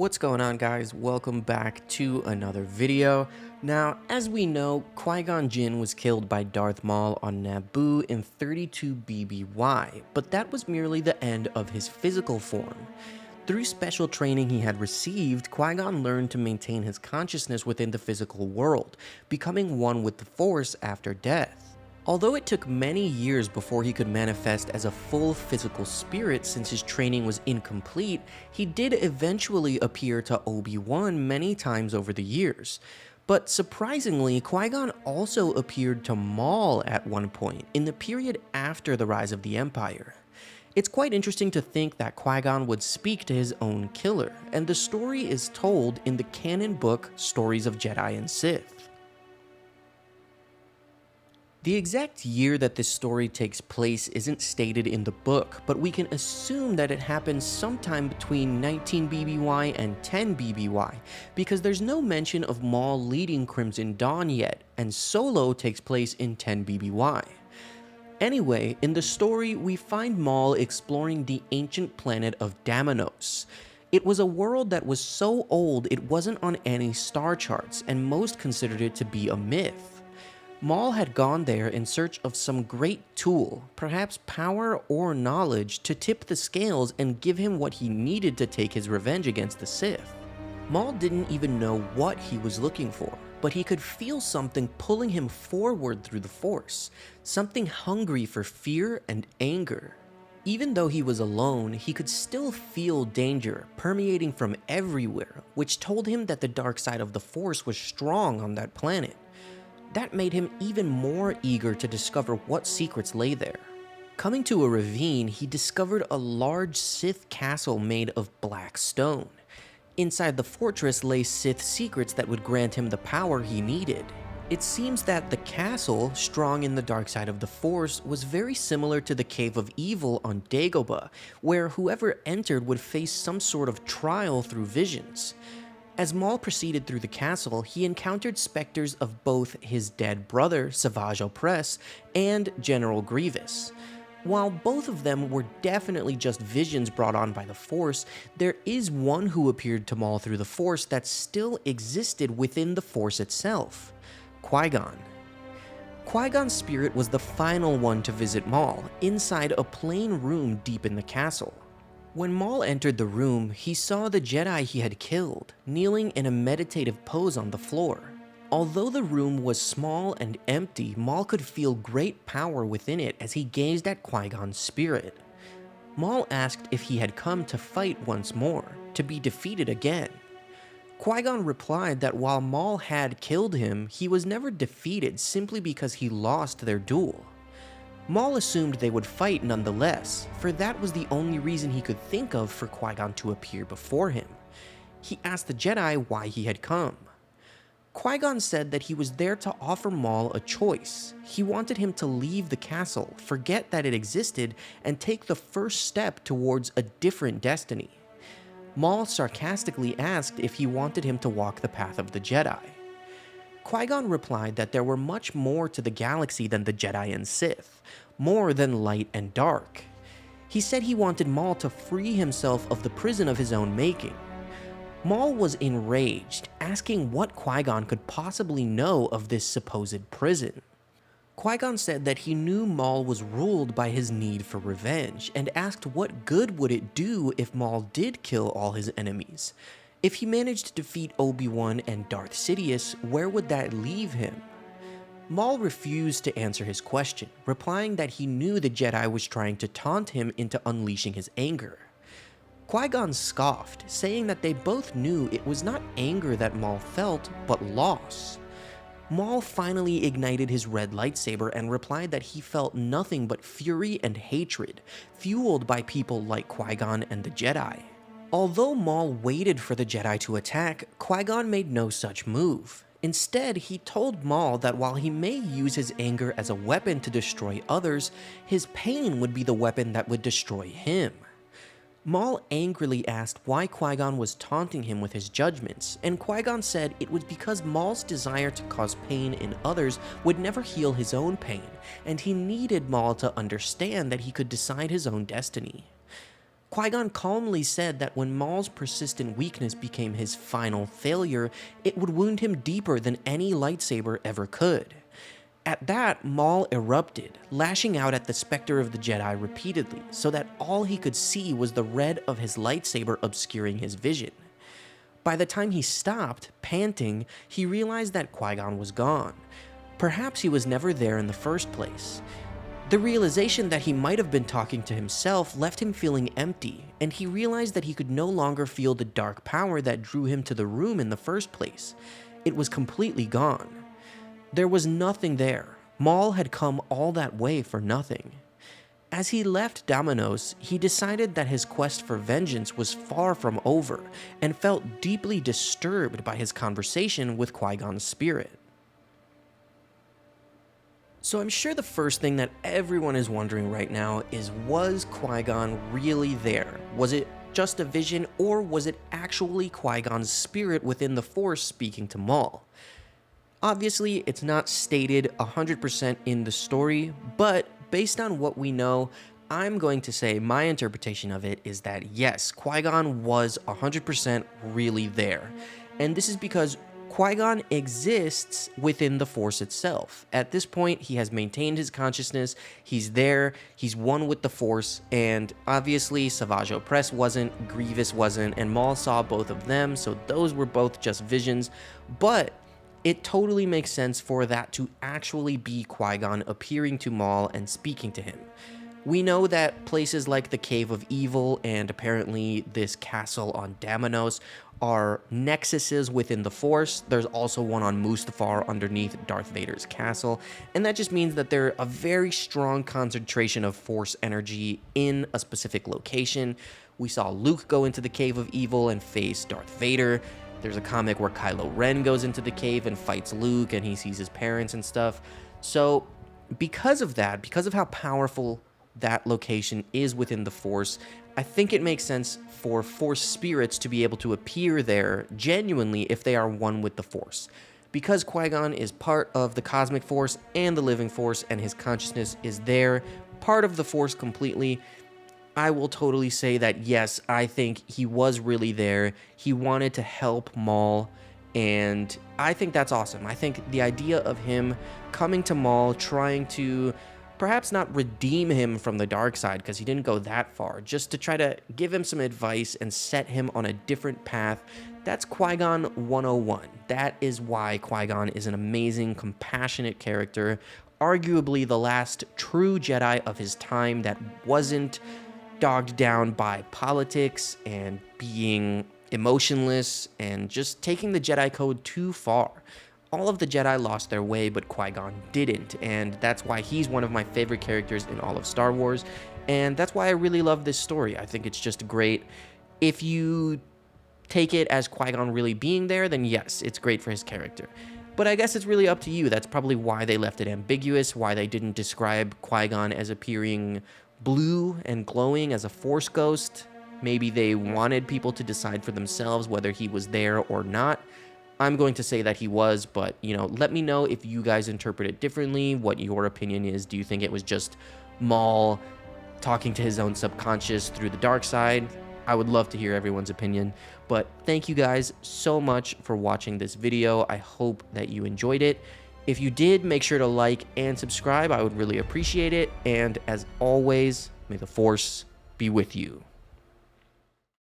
What's going on, guys? Welcome back to another video. Now, as we know, Qui-Gon Jinn was killed by Darth Maul on Naboo in 32 BBY, but that was merely the end of his physical form. Through special training he had received, Qui-Gon learned to maintain his consciousness within the physical world, becoming one with the Force after death. Although it took many years before he could manifest as a full physical spirit since his training was incomplete, he did eventually appear to Obi-Wan many times over the years. But surprisingly, Qui-Gon also appeared to Maul at one point, in the period after the rise of the Empire. It's quite interesting to think that Qui-Gon would speak to his own killer, and the story is told in the canon book Stories of Jedi and Sith. The exact year that this story takes place isn't stated in the book, but we can assume that it happened sometime between 19 BBY and 10 BBY, because there's no mention of Maul leading Crimson Dawn yet, and Solo takes place in 10 BBY. Anyway, in the story, we find Maul exploring the ancient planet of Damanos. It was a world that was so old it wasn't on any star charts, and most considered it to be a myth. Maul had gone there in search of some great tool, perhaps power or knowledge, to tip the scales and give him what he needed to take his revenge against the Sith. Maul didn't even know what he was looking for, but he could feel something pulling him forward through the Force, something hungry for fear and anger. Even though he was alone, he could still feel danger permeating from everywhere, which told him that the dark side of the Force was strong on that planet. That made him even more eager to discover what secrets lay there. Coming to a ravine, he discovered a large Sith castle made of black stone. Inside the fortress lay Sith secrets that would grant him the power he needed. It seems that the castle, strong in the dark side of the Force, was very similar to the Cave of Evil on Dagobah, where whoever entered would face some sort of trial through visions. As Maul proceeded through the castle, he encountered specters of both his dead brother, Savage Opress, and General Grievous. While both of them were definitely just visions brought on by the Force, there is one who appeared to Maul through the Force that still existed within the Force itself: Qui-Gon. Qui-Gon's spirit was the final one to visit Maul, inside a plain room deep in the castle. When Maul entered the room, he saw the Jedi he had killed, kneeling in a meditative pose on the floor. Although the room was small and empty, Maul could feel great power within it as he gazed at Qui-Gon's spirit. Maul asked if he had come to fight once more, to be defeated again. Qui-Gon replied that while Maul had killed him, he was never defeated simply because he lost their duel. Maul assumed they would fight nonetheless, for that was the only reason he could think of for Qui-Gon to appear before him. He asked the Jedi why he had come. Qui-Gon said that he was there to offer Maul a choice. He wanted him to leave the castle, forget that it existed, and take the first step towards a different destiny. Maul sarcastically asked if he wanted him to walk the path of the Jedi. Qui-Gon replied that there were much more to the galaxy than the Jedi and Sith, more than light and dark. He said he wanted Maul to free himself of the prison of his own making. Maul was enraged, asking what Qui-Gon could possibly know of this supposed prison. Qui-Gon said that he knew Maul was ruled by his need for revenge, and asked what good would it do if Maul did kill all his enemies. If he managed to defeat Obi-Wan and Darth Sidious, where would that leave him? Maul refused to answer his question, replying that he knew the Jedi was trying to taunt him into unleashing his anger. Qui-Gon scoffed, saying that they both knew it was not anger that Maul felt, but loss. Maul finally ignited his red lightsaber and replied that he felt nothing but fury and hatred, fueled by people like Qui-Gon and the Jedi. Although Maul waited for the Jedi to attack, Qui-Gon made no such move. Instead, he told Maul that while he may use his anger as a weapon to destroy others, his pain would be the weapon that would destroy him. Maul angrily asked why Qui-Gon was taunting him with his judgments, and Qui-Gon said it was because Maul's desire to cause pain in others would never heal his own pain, and he needed Maul to understand that he could decide his own destiny. Qui-Gon calmly said that when Maul's persistent weakness became his final failure, it would wound him deeper than any lightsaber ever could. At that, Maul erupted, lashing out at the Spectre of the Jedi repeatedly, so that all he could see was the red of his lightsaber obscuring his vision. By the time he stopped, panting, he realized that Qui-Gon was gone. Perhaps he was never there in the first place. The realization that he might have been talking to himself left him feeling empty, and he realized that he could no longer feel the dark power that drew him to the room in the first place. It was completely gone. There was nothing there. Maul had come all that way for nothing. As he left Damenos, he decided that his quest for vengeance was far from over, and felt deeply disturbed by his conversation with Qui-Gon's spirit. So I'm sure the first thing that everyone is wondering right now is, was Qui-Gon really there? Was it just a vision, or was it actually Qui-Gon's spirit within the Force speaking to Maul? Obviously, it's not stated 100% in the story, but based on what we know, I'm going to say my interpretation of it is that yes, Qui-Gon was 100% really there. And this is because Qui-Gon exists within the Force itself. At this point, he has maintained his consciousness, he's there, he's one with the Force, and obviously Savage Opress wasn't, Grievous wasn't, and Maul saw both of them, so those were both just visions, but it totally makes sense for that to actually be Qui-Gon appearing to Maul and speaking to him. We know that places like the Cave of Evil and apparently this castle on Damenos are nexuses within the Force. There's also one on Mustafar underneath Darth Vader's castle, and that just means that there's a very strong concentration of Force energy in a specific location. We saw Luke go into the Cave of Evil and face Darth Vader. There's a comic where Kylo Ren goes into the cave and fights Luke and he sees his parents and stuff. So because of that, because of how powerful that location is within the Force, I think it makes sense for Force spirits to be able to appear there genuinely if they are one with the Force. Because Qui-Gon is part of the Cosmic Force and the Living Force, and his consciousness is there, part of the Force completely, I will totally say that yes, I think he was really there. He wanted to help Maul, and I think that's awesome. I think the idea of him coming to Maul, trying to perhaps not redeem him from the dark side, because he didn't go that far, just to try to give him some advice and set him on a different path, that's Qui-Gon 101. That is why Qui-Gon is an amazing, compassionate character, arguably the last true Jedi of his time that wasn't dogged down by politics and being emotionless and just taking the Jedi code too far. All of the Jedi lost their way, but Qui-Gon didn't, and that's why he's one of my favorite characters in all of Star Wars, and that's why I really love this story. I think it's just great. If you take it as Qui-Gon really being there, then yes, it's great for his character. But I guess it's really up to you. That's probably why they left it ambiguous, why they didn't describe Qui-Gon as appearing blue and glowing as a Force ghost. Maybe they wanted people to decide for themselves whether he was there or not. I'm going to say that he was, but, let me know if you guys interpret it differently, what your opinion is. Do you think it was just Maul talking to his own subconscious through the dark side? I would love to hear everyone's opinion. But thank you guys so much for watching this video. I hope that you enjoyed it. If you did, make sure to like and subscribe. I would really appreciate it. And as always, may the Force be with you.